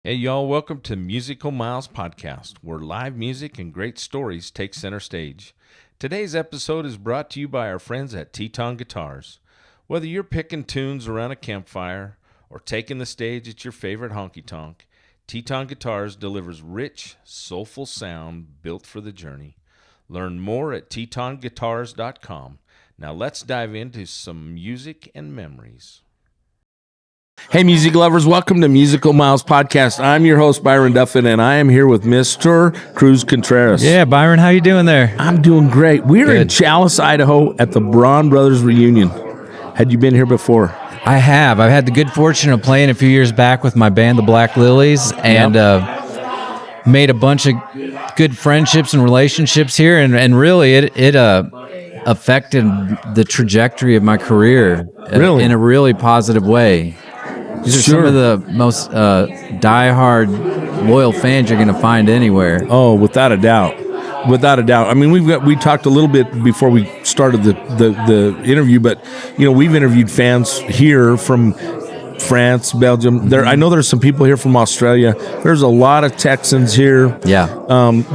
Hey, y'all, welcome to Musical Miles Podcast, where live music and great stories take center stage. Today's episode is brought to you by our friends at Teton Guitars. Whether you're picking tunes around a campfire or taking the stage at your favorite honky-tonk, Teton Guitars delivers rich, soulful sound built for the journey. Learn more at tetonguitars.com. Now let's dive into some music and memories. Hey, music lovers, welcome to Musical Miles Podcast. I'm your host, Byron Duffin, and I am here with Mr. Cruz Contreras. Yeah, Byron, how you doing there? I'm doing great. We're in Challis, Idaho at the Braun Brothers Reunion. Had you been here before? I have. I've had the good fortune of playing a few years back with my band, the Black Lillies, and made a bunch of good friendships and relationships here, and really it affected the trajectory of my career in a really positive way. These are some of the most diehard, loyal fans you're going to find anywhere. Oh, without a doubt. Without a doubt. I mean, we talked a little bit before we started the interview, but we've interviewed fans here from France, Belgium. I know there's some people here from Australia. There's a lot of Texans here. Yeah.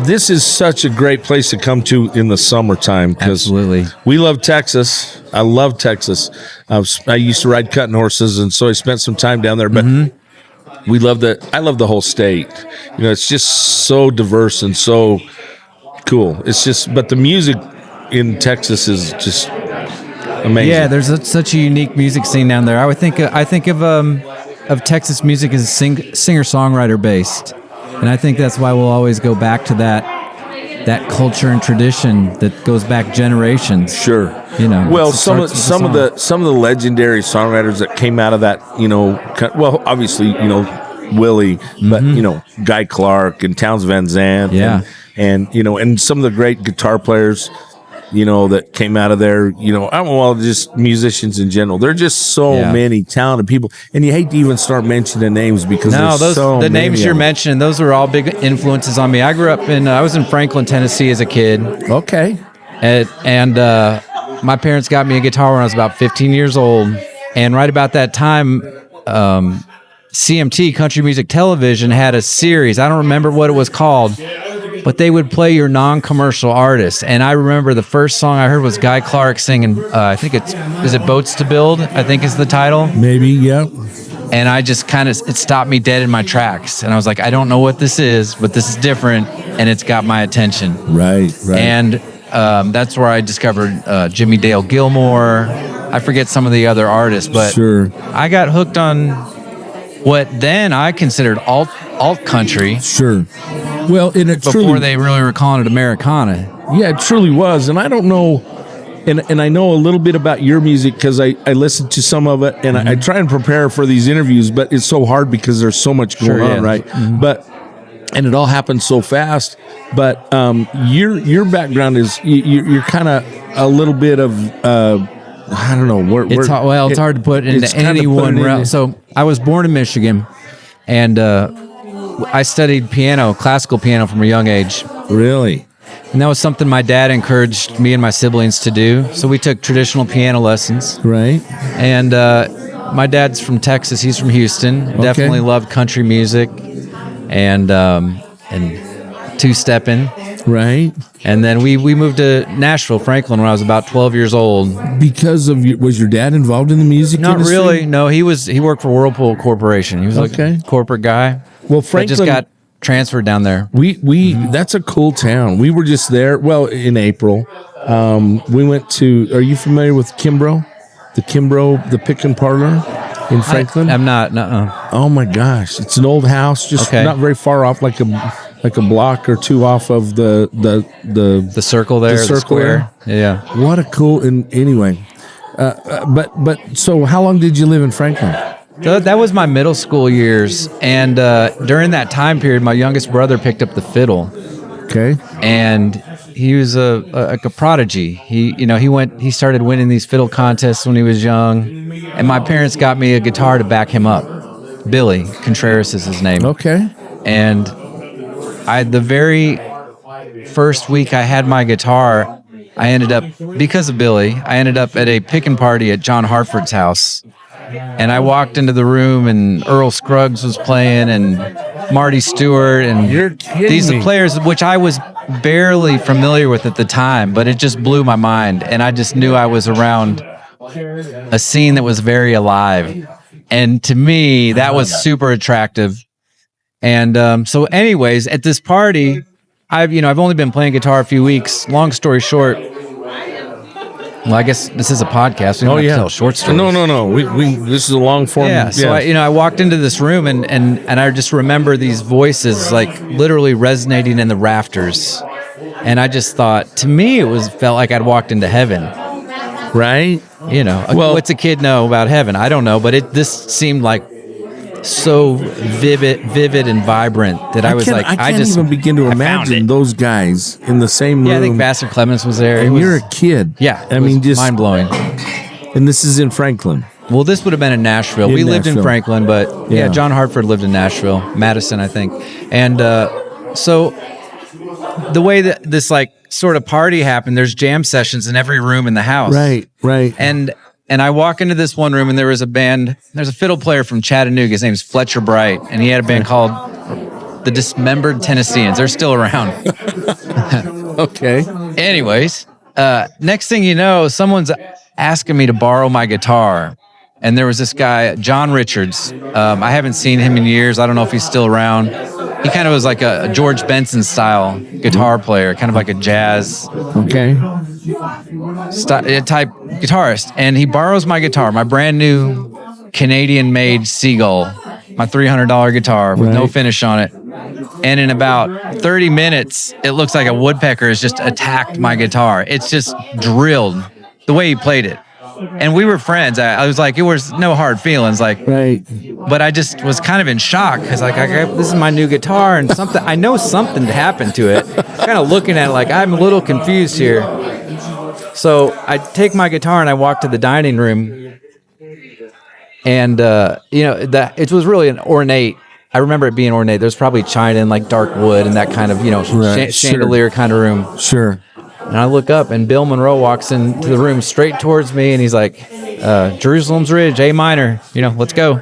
This is such a great place to come to in the summertime. Absolutely. We love Texas. I love Texas. I used to ride cutting horses, and so I spent some time down there. But I love the whole state. It's just so diverse and so cool. But the music in Texas is just amazing. Yeah, there's such a unique music scene down there. I think of Texas music as singer-songwriter based, and I think that's why we'll always go back to that culture and tradition that goes back generations. Sure. Well, some of the legendary songwriters that came out of that, obviously, Willie, but Guy Clark and Townes Van Zandt, and some of the great guitar players, that came out of there, just musicians in general. There are just so many talented people, and you hate to even start mentioning names because the names you're mentioning, those were all big influences on me. I grew up I was in Franklin, Tennessee as a kid. Okay. And my parents got me a guitar when I was about 15 years old, and right about that time, CMT, Country Music Television, had a series. I don't remember what it was called, but they would play your non-commercial artists. And I remember the first song I heard was Guy Clark singing, I think is it Boats to Build, I think is the title? Maybe, yeah. And I just it stopped me dead in my tracks. And I was like, I don't know what this is, but this is different, and it's got my attention. Right. And that's where I discovered Jimmy Dale Gilmore. I forget some of the other artists, but sure. I got hooked on what then I considered alt country. Sure. Well, before they really were calling it Americana. Yeah, it truly was. And I don't know, and I know a little bit about your music because I listened to some of it, and I try and prepare for these interviews, but it's so hard because there's so much going on, right? And it all happens so fast. But your background is you're kind of a little bit of I don't know. It's hard to put into any one realm. So I was born in Michigan, and I studied classical piano from a young age. Really? And that was something my dad encouraged me and my siblings to do. So we took traditional piano lessons. Right. And my dad's from Texas. He's from Houston. Okay. Definitely loved country music and two-stepping. Right. And then we moved to Nashville, Franklin, when I was about 12 years old. Because of was your dad involved in the music industry? Not really. No, he worked for Whirlpool Corporation. He was a corporate guy. Well, Franklin just got transferred down there. That's a cool town. We were just there. Well, in April, we went to. Are you familiar with Kimbrough? The Pick and Parlor in Franklin. I'm not. Nuh-uh. Oh my gosh, it's an old house, just not very far off, like a block or two off of the circle there, the square. Yeah. What a cool. And anyway, but so how long did you live in Franklin? That was my middle school years, and during that time period, my youngest brother picked up the fiddle. Okay. And he was a prodigy. He started winning these fiddle contests when he was young, and my parents got me a guitar to back him up. Billy Contreras is his name. Okay. And the very first week I had my guitar, because of Billy, I ended up at a pickin' party at John Hartford's house. And I walked into the room, and Earl Scruggs was playing, and Marty Stewart, and You're kidding these me. players, which I was barely familiar with at the time, but it just blew my mind. And I just knew I was around a scene that was very alive. And to me, that was super attractive. And so anyways, at this party, I've only been playing guitar a few weeks. Long story short, well, I guess this is a podcast. We don't have to tell short stories. No. We this is a long form. Yeah. So I walked into this room and I just remember these voices like literally resonating in the rafters, and I just thought, to me, felt like I'd walked into heaven. Right. Well, what's a kid know about heaven? I don't know, but this seemed like so vivid and vibrant that I was like, I can't even begin to imagine those guys in the same room. Yeah, I think Vassar Clemens was there. And you're a kid. Yeah, I mean, just mind blowing. And this is in Franklin. Well, this would have been in Nashville. We lived in Franklin, but yeah, John Hartford lived in Nashville, Madison, I think. And so the way that this like sort of party happened, there's jam sessions in every room in the house. Right. And I walk into this one room, and there's a fiddle player from Chattanooga. His name's Fletcher Bright, and he had a band called the Dismembered Tennesseans. They're still around. Okay. Anyways, next thing you know, someone's asking me to borrow my guitar. And there was this guy, John Richards. I haven't seen him in years. I don't know if he's still around. He kind of was like a George Benson style guitar player, kind of like a jazz type guitarist. And he borrows my guitar, my brand new Canadian-made Seagull, my $300 guitar with no finish on it. And in about 30 minutes, it looks like a woodpecker has just attacked my guitar. It's just drilled the way he played it. And we were friends. I was like, it was no hard feelings. Like, but I just was kind of in shock because like, this is my new guitar and something. I know something happened to it. Kind of looking at it like I'm a little confused here. So I take my guitar and I walk to the dining room, and it was really an ornate. I remember it being ornate. There's probably china and like dark wood and that kind of chandelier kind of room. Sure. And I look up, and Bill Monroe walks into the room straight towards me, and he's like, Jerusalem's Ridge, A minor, let's go.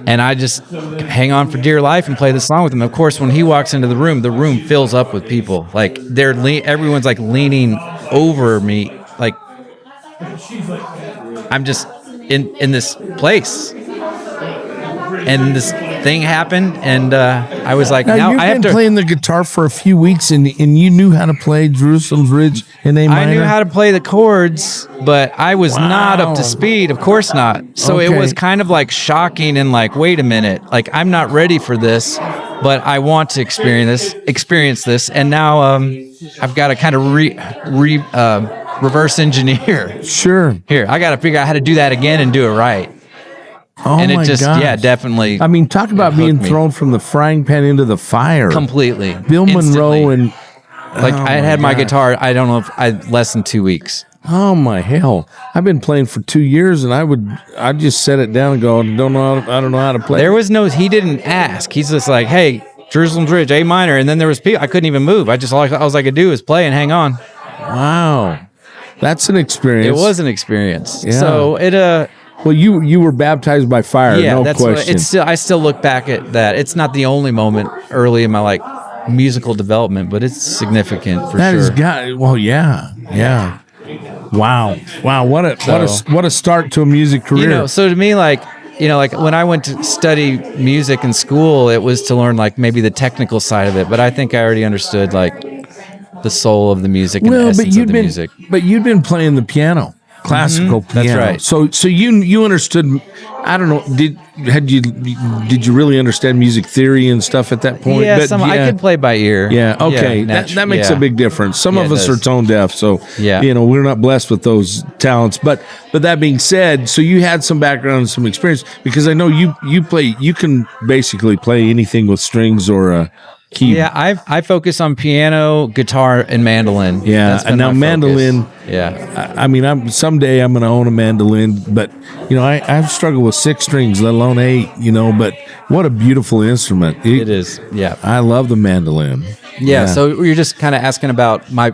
And I just hang on for dear life and play the song with him. Of course, when he walks into the room fills up with people. Like, everyone's like leaning over me. Like, I'm just in this place. And this thing happened, and I was like, now you've I have been to playing the guitar for a few weeks, and you knew how to play Jerusalem's Ridge in A minor? I knew how to play the chords, but I was not up to speed. Of course not. So it was kind of like shocking and like, wait a minute, like I'm not ready for this, but I want to experience this, and now I've got to kind of reverse engineer. Sure. Here, I got to figure out how to do that again and do it right. Oh, and it my just, gosh. yeah, definitely. I mean, talk about being thrown from the frying pan into the fire. Completely. Bill Monroe and... Like, I had my guitar, I don't know if less than 2 weeks. Oh, my hell. I've been playing for 2 years, and I'd just set it down and go, I don't know how to play. There was he didn't ask. He's just like, hey, Jerusalem's Ridge, A minor. And then there was people, I couldn't even move. All I could do was play and hang on. Wow. That's an experience. It was an experience. Yeah. So well, you were baptized by fire, no question. I still look back at that. It's not the only moment early in my musical development, but it's significant for sure. That has got, well, yeah. Wow. What a start to a music career. So to me, like when I went to study music in school, it was to learn like maybe the technical side of it, but I think I already understood like the soul of the music and the essence of the music. But you'd been playing the piano. Classical piano. That's right. So you understood. I don't know. Did you really understand music theory and stuff at that point? Yeah, I could play by ear. Yeah. Okay. That makes a big difference. Some of us are tone deaf, so we're not blessed with those talents. But that being said, so you had some background and some experience, because I know you can basically play anything with strings or a key. Yeah, I focus on piano, guitar, and mandolin. Yeah, and now mandolin. Focus. Yeah, I mean, someday I'm going to own a mandolin, but I've struggled with 6 strings, let alone 8. But what a beautiful instrument. It is. Yeah, I love the mandolin. Yeah. So you're just kind of asking about my.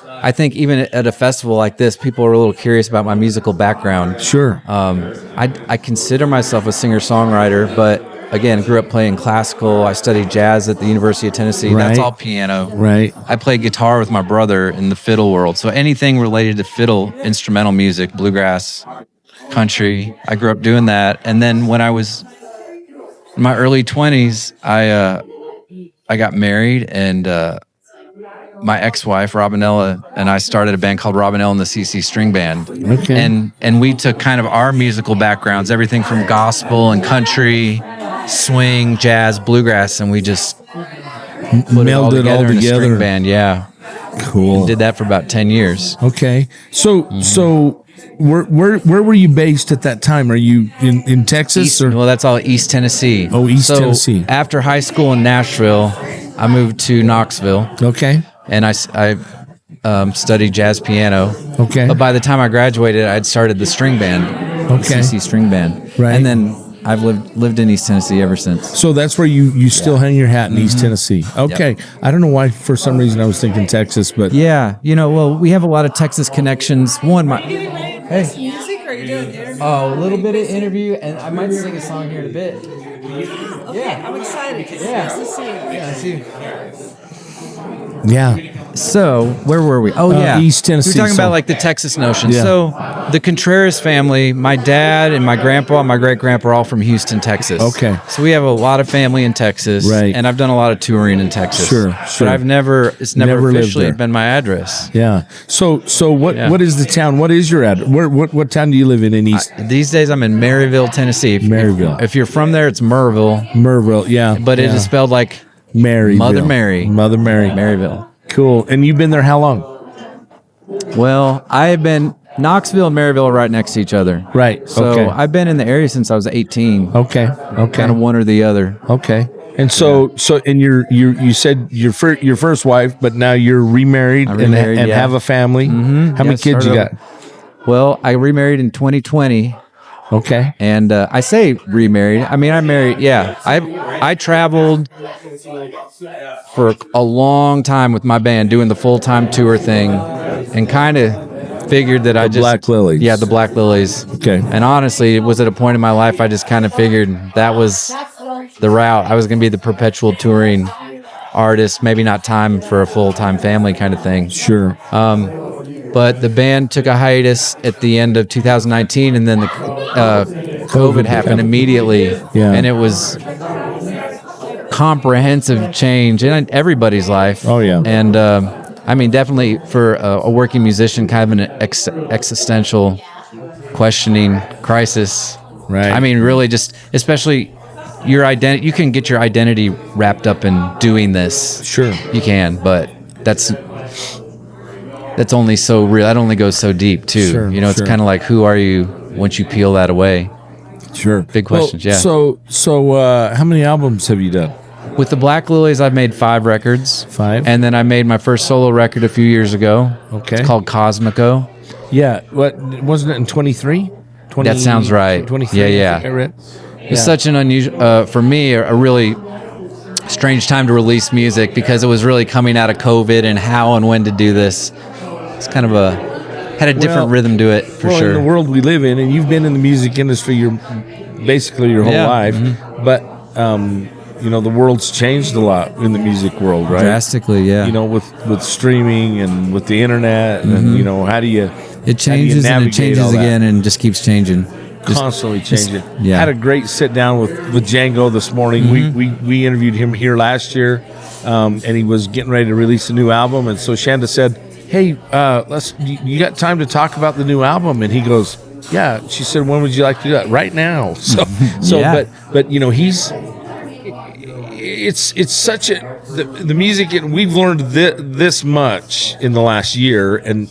I think even at a festival like this, people are a little curious about my musical background. Sure. I consider myself a singer-songwriter, but again, grew up playing classical. I studied jazz at the University of Tennessee. Right. That's all piano. Right. I played guitar with my brother in the fiddle world. So anything related to fiddle, instrumental music, bluegrass, country, I grew up doing that. And then when I was in my early 20s, I got married, and my ex-wife, Robinella, and I started a band called Robinella and the CC String Band. Okay. And we took kind of our musical backgrounds, everything from gospel and country, swing, jazz, bluegrass, and we just melded it all together in a string band. Yeah. Cool. And did that for about 10 years. Okay. So where were you based at that time? Are you in Texas? Well, that's all East Tennessee. Oh, East Tennessee. After high school in Nashville, I moved to Knoxville. Okay. And I studied jazz piano. Okay. But by the time I graduated, I'd started the string band. Okay. CC String Band. Right. And then I've lived in East Tennessee ever since. So that's where you still hang your hat in East Tennessee. Okay. Yep. I don't know why, for some reason, I was thinking Texas, but. Yeah. Well, we have a lot of Texas connections. Hey. Music, or are you doing interview? Oh, a little bit of interview, and I might sing a song here in a bit. Okay, I'm excited. It's nice to see you. Yeah, I see you. Yeah. So, where were we? Oh, yeah. East Tennessee. We're talking about like the Texas notion. Yeah. So, the Contreras family, my dad and my grandpa and my great-grandpa are all from Houston, Texas. Okay. So, we have a lot of family in Texas. Right. And I've done a lot of touring in Texas. Sure. But it's never officially lived there. been my address. Yeah. So what is the town? What is your address? What town do you live in East? These days, I'm in Maryville, Tennessee. Maryville. If you're from there, it's Merville. Merville, yeah. But it is spelled like Maryville. Mother Mary. Mother Mary. Maryville. Cool. And you've been there how long? Well, I have been. Knoxville and Maryville are right next to each other. Right. So okay. I've been in the area since I was 18. Okay. Kind of one or the other. Okay. And so and you said your first wife, but now you're remarried, and have a family. Mm-hmm. How many kids you got? Well, I remarried in 2020. Okay. And I say remarried. I mean, I married. Yeah. I traveled for a long time with my band doing the full-time tour thing, and kind of figured that the Black Lillies. Yeah, the Black Lillies. Okay. And honestly, it was at a point in my life I just kind of figured that was the route. I was going to be the perpetual touring artist, maybe not time for a full-time family kind of thing. Sure. But the band took a hiatus at the end of 2019, and then the COVID happened immediately. Yeah. And it was comprehensive change in everybody's life. Oh, yeah. And I mean, definitely for a working musician, kind of an existential questioning crisis. Right. I mean, really just, especially your identity, you can get your identity wrapped up in doing this. Sure. You can, but that's only so real. That only goes so deep too. Sure, it's kind of like, who are you once you peel that away? Sure. Big questions. Yeah. So how many albums have you done? With the Black Lillies, I've made 5 records. 5. And then I made my first solo record a few years ago. Okay. It's called Cosmico. Yeah. Wasn't it in 23? That sounds right. 23. Yeah. I read. It's such an unusual, for me, a really strange time to release music, because it was really coming out of COVID and how and when to do this. It's kind of had a different rhythm to it, for sure. In the world we live in, and you've been in the music industry basically your whole life, but the world's changed a lot in the music world, right? Drastically, yeah. With streaming and with the internet, and how do you? It changes and it changes again, and just keeps changing. Constantly changing. Yeah. Had a great sit down with Django this morning. Mm-hmm. We interviewed him here last year, and he was getting ready to release a new album, and so Shanda said, "Hey, you got time to talk about the new album?" And he goes, "Yeah." She said, "When would you like to do that?" Right now. But it's such the music, and we've learned this much in the last year, and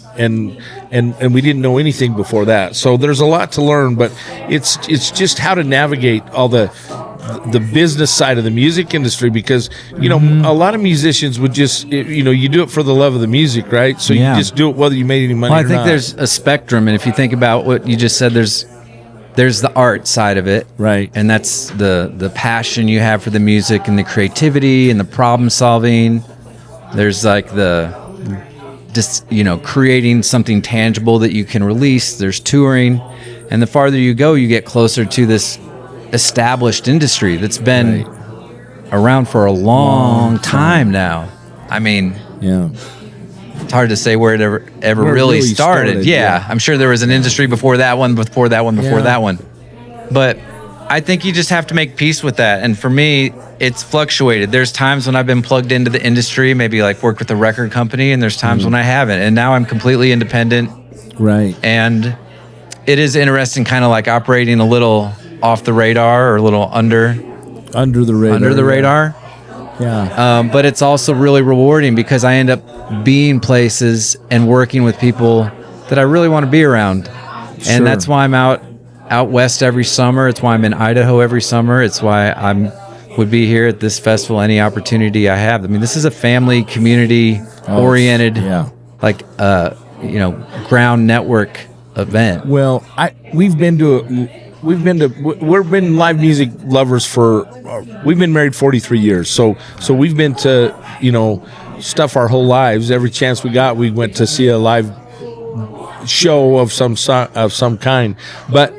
we didn't know anything before that. So there's a lot to learn, but it's just how to navigate all the business side of the music industry, because a lot of musicians would just you do it for the love of the music, right? So you just do it whether you made any money or not. I think there's a spectrum, and if you think about what you just said, there's the art side of it, right? And that's the passion you have for the music and the creativity and the problem solving. There's like creating something tangible that you can release. There's touring, and the farther you go, you get closer to this established industry that's been around for a long time now. I mean, it's hard to say where it ever really started. Yeah, I'm sure there was an industry before that one, before that one. But I think you just have to make peace with that. And for me, it's fluctuated. There's times when I've been plugged into the industry, maybe like worked with a record company, and there's times when I haven't. And now I'm completely independent. Right. And it is interesting, kind of like operating a little off the radar or a little under the radar. Yeah. But it's also really rewarding because I end up being places and working with people that I really want to be around. And that's why I'm out west every summer. It's why I'm in Idaho every summer. It's why would be here at this festival any opportunity I have. I mean, this is a family, community oriented, ground network event. Well, we've been live music lovers we've been married 43 years. So we've been to, stuff our whole lives. Every chance we got, we went to see a live show of some kind. But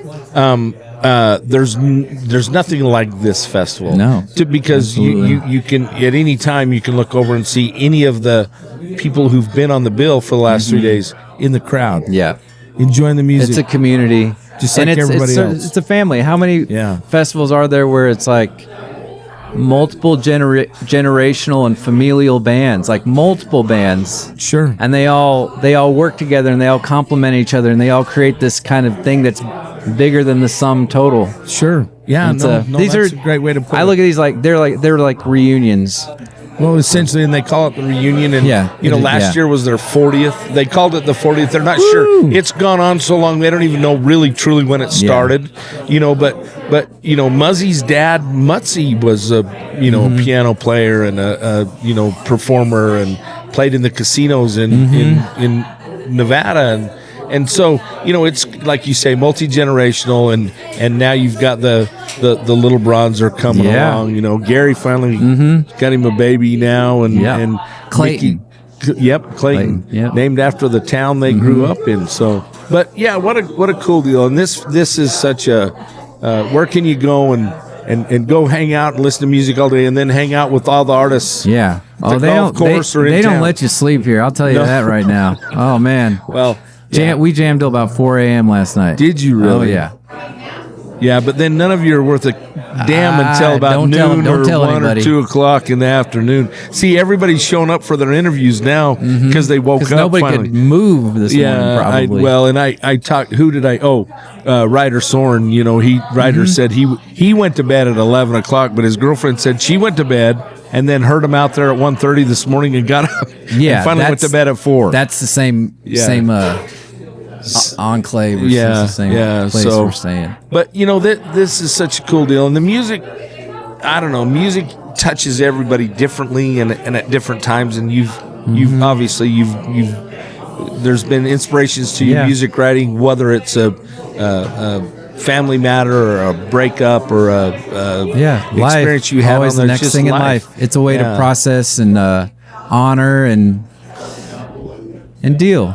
there's nothing like this festival. No. Because you can, at any time, you can look over and see any of the people who've been on the bill for the last 3 days in the crowd. Yeah. Enjoying the music. It's a community. Just like everybody else. It's a family. How many festivals are there where it's like multiple generational and familial bands, like multiple bands? Sure. And they all work together and they all complement each other and they all create this kind of thing that's bigger than the sum total. Sure. Yeah. These that's a great way to put it. I look at these like they're like reunions. Well, essentially, and they call it the reunion. And, last year was their 40th. They called it the 40th. They're not sure. It's gone on so long, they don't even know really, truly when it started. But Muzzy's dad, Mutzy, was a piano player and a performer and played in the casinos in Nevada. And so, it's like you say, multi-generational, and now you've got the little Brauns are coming along. Gary finally got him a baby now, and Clayton. Mickey, Clayton. Yep. Named after the town they grew up in. So, but yeah, what a cool deal. And this is such a where can you go and go hang out and listen to music all day, and then hang out with all the artists. Yeah. Oh, they don't let you sleep here. I'll tell you that right now. Oh man. Well. We jammed till about 4 a.m. last night. Did you really? Oh, yeah. Yeah, but then none of you are worth a damn until about noon or 1 or 2 o'clock in the afternoon. See, everybody's showing up for their interviews now because they woke up nobody finally. could move this morning, probably. I talked, who did I, Ryder Soren, Ryder said he went to bed at 11 o'clock, but his girlfriend said she went to bed and then heard him out there at 1:30 this morning and got up and finally went to bed at 4. That's the same enclave. The same place we're staying. But, this is such a cool deal. And the music, I don't know, music touches everybody differently and at different times. And you've obviously, there's been inspirations to your music writing, whether it's a family matter or a breakup or a experience you had always on the next thing in life. It's a way to process and honor and deal.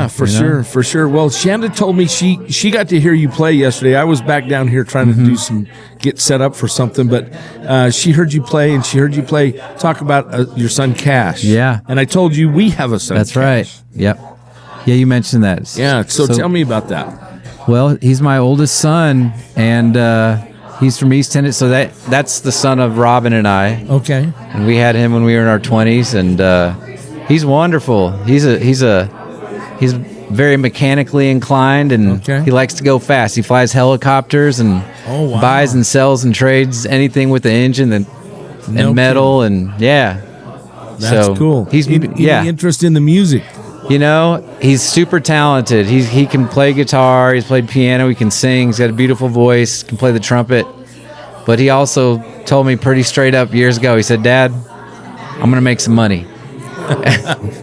For sure. Well, Shanda told me she got to hear you play yesterday. I was back down here trying to get set up for something, but she heard you play, and she heard you talk about your son Cash. Yeah. And I told you we have a son. That's Cash. right. Yep. Yeah, you mentioned that. Yeah. So tell me about that. Well, he's my oldest son, and he's from East Tennessee. So that's the son of Robin and I. Okay. And we had him when we were in our 20s, and he's wonderful. He's very mechanically inclined, and he likes to go fast. He flies helicopters and buys and sells and trades anything with the engine and metal, and That's cool. He's any interest in the music? He's super talented. He can play guitar. He's played piano. He can sing. He's got a beautiful voice. Can play the trumpet. But he also told me pretty straight up years ago. He said, "Dad, I'm going to make some money."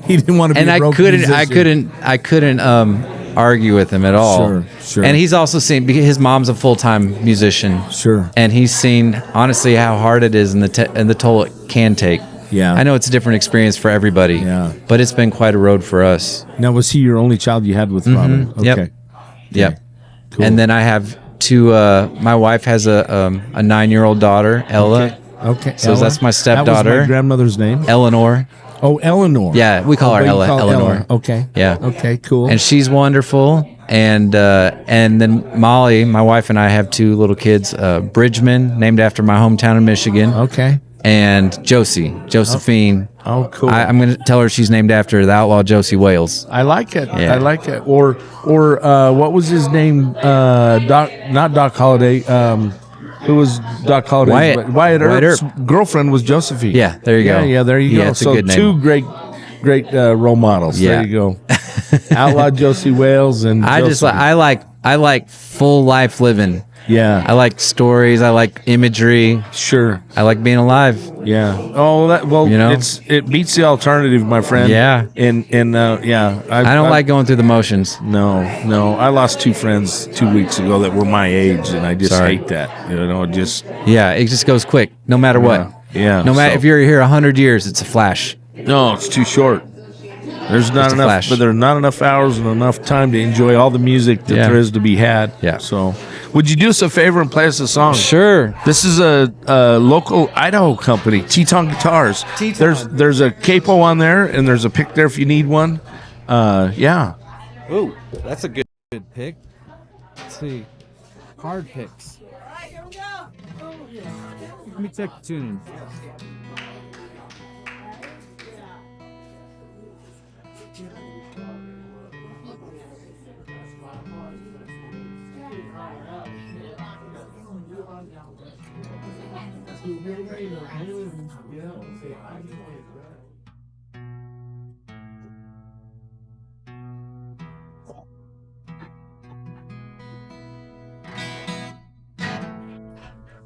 He didn't want to be a broke musician. I couldn't argue with him at all. Sure. And he's also seen, because his mom's a full-time musician. Sure. And he's seen honestly how hard it is and the toll it can take. Yeah. I know it's a different experience for everybody. Yeah. But it's been quite a road for us. Now, was he your only child you had with Robin? Okay. Yep. Cool. And then I have to my wife has a 9-year-old daughter, Ella. Okay. So Ella. that's my stepdaughter. That was my grandmother's name. Eleanor. Oh, Eleanor. Yeah, we call her Eleanor. Okay. Yeah. Okay, cool. And she's wonderful. And then Molly, my wife, and I have 2 little kids, Bridgman, named after my hometown in Michigan. Okay. And Josephine. Oh, cool. I'm going to tell her she's named after the outlaw Josie Wales. I like it. Yeah. I like it. Or what was his name? Not Doc Holliday. Who was Doc Holliday? Wyatt Earp's girlfriend was Josephine. Yeah, there you go. Yeah, there you go. It's a So good name. 2 great role models. Yeah. There you go. Outlaw Josie Wales and I like full life living. Yeah. I like stories. I like imagery. Sure. I like being alive. Yeah. Oh, it beats the alternative, my friend. Yeah. And yeah. I don't like going through the motions. No. I lost 2 friends 2 weeks ago that were my age, and I just hate that. Yeah, it just goes quick, no matter what. Yeah. No matter if you're here 100 years, it's a flash. No, it's too short. There's not enough, but there are not enough hours and enough time to enjoy all the music that there is to be had. Yeah. So, would you do us a favor and play us a song? Sure. This is a local Idaho company, Teton Guitars. There's a capo on there, and there's a pick there if you need one. Yeah. Ooh, that's a good pick. Let's see. Hard picks. All right, here we go. Let me check the tuning.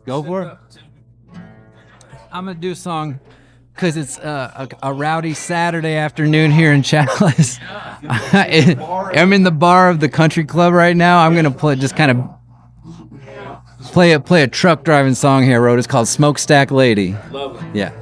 Go for it. I'm going to do a song because it's a rowdy Saturday afternoon here in Challis. I'm in the bar of the country club right now. I'm going to play a truck driving song here I wrote. It's called Smokestack Lady. Love it. Yeah.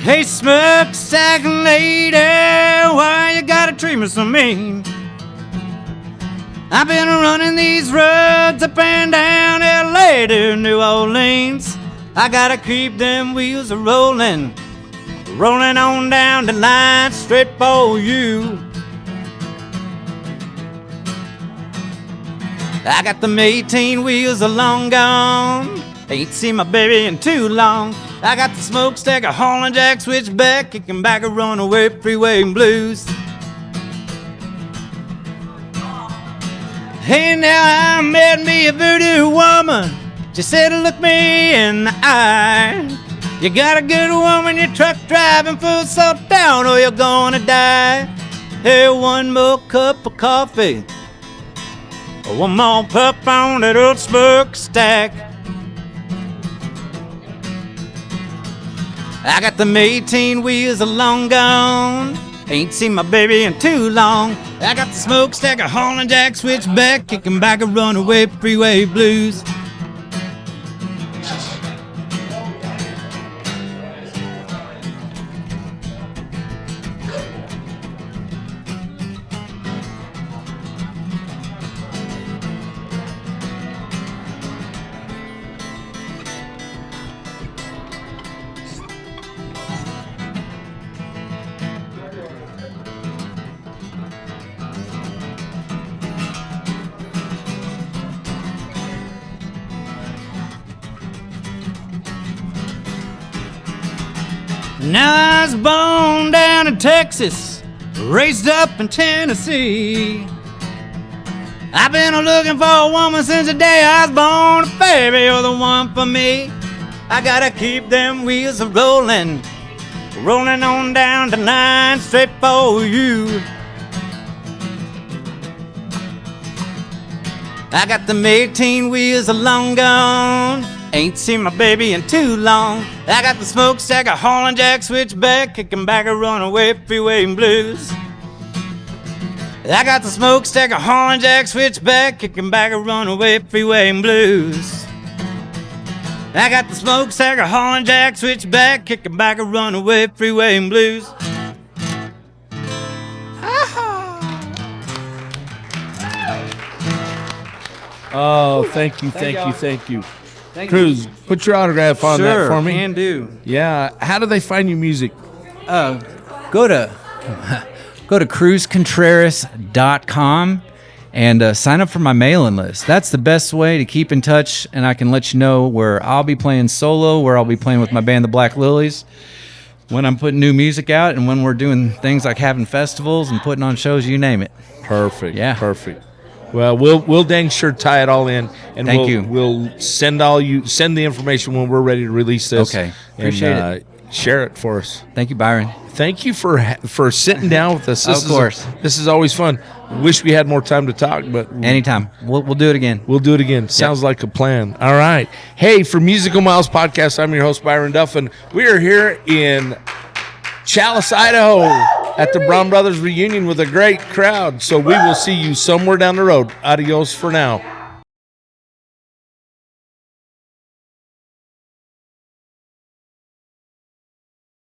Hey, smokestack lady, why you gotta treat me so mean? I've been running these roads up and down LA to New Orleans. I gotta keep them wheels a-rolling, rolling on down the line straight for you. I got them 18 wheels a long gone, ain't seen my baby in too long. I got the smokestack, a hauling jack, switchback, kicking back a runaway freeway blues. Hey, now I met me a voodoo woman. She said, look me in the eye. You got a good woman, you're truck driving, full salt down, or you're gonna die. Hey, one more cup of coffee, or one more puff on that old smokestack. I got them 18 wheels a long gone, ain't seen my baby in too long. I got the smokestack, a hauling jack, switchback, kicking back a runaway freeway blues. Now I was born down in Texas, raised up in Tennessee. I've been looking for a woman since the day I was born. Baby, you're the one for me. I gotta keep them wheels a-rolling, rolling on down the line straight for you. I got them 18 wheels a long gone, ain't seen my baby in too long. I got the smokestack, a hauling jack, switchback, kicking back a runaway freeway blues. I got the smokestack, a hauling jack, switchback, kicking back a runaway freeway blues. I got the smokestack, hauling jack, switchback, kicking back a runaway freeway and blues. Oh, thank you. Cruz, put your autograph on that for me. Sure, can do. Yeah. How do they find your music? Go to cruzcontreras.com and sign up for my mailing list. That's the best way to keep in touch, and I can let you know where I'll be playing solo, where I'll be playing with my band, the Black Lillies, when I'm putting new music out, and when we're doing things like having festivals and putting on shows, you name it. Perfect. Yeah. Perfect. Well, we'll dang sure tie it all in, and Thank you. We'll send the information when we're ready to release this. Okay. Appreciate it. Share it for us. Thank you, Byron. Thank you for sitting down with us. Of course. This is always fun. Wish we had more time to talk, but Anytime. We'll do it again. We'll do it again. Sounds like a plan. All right. Hey, for Musical Miles Podcast, I'm your host, Byron Duff, and we are here in Challis, Idaho at the Braun Brothers Reunion with a great crowd. So we will see you somewhere down the road. Adios for now.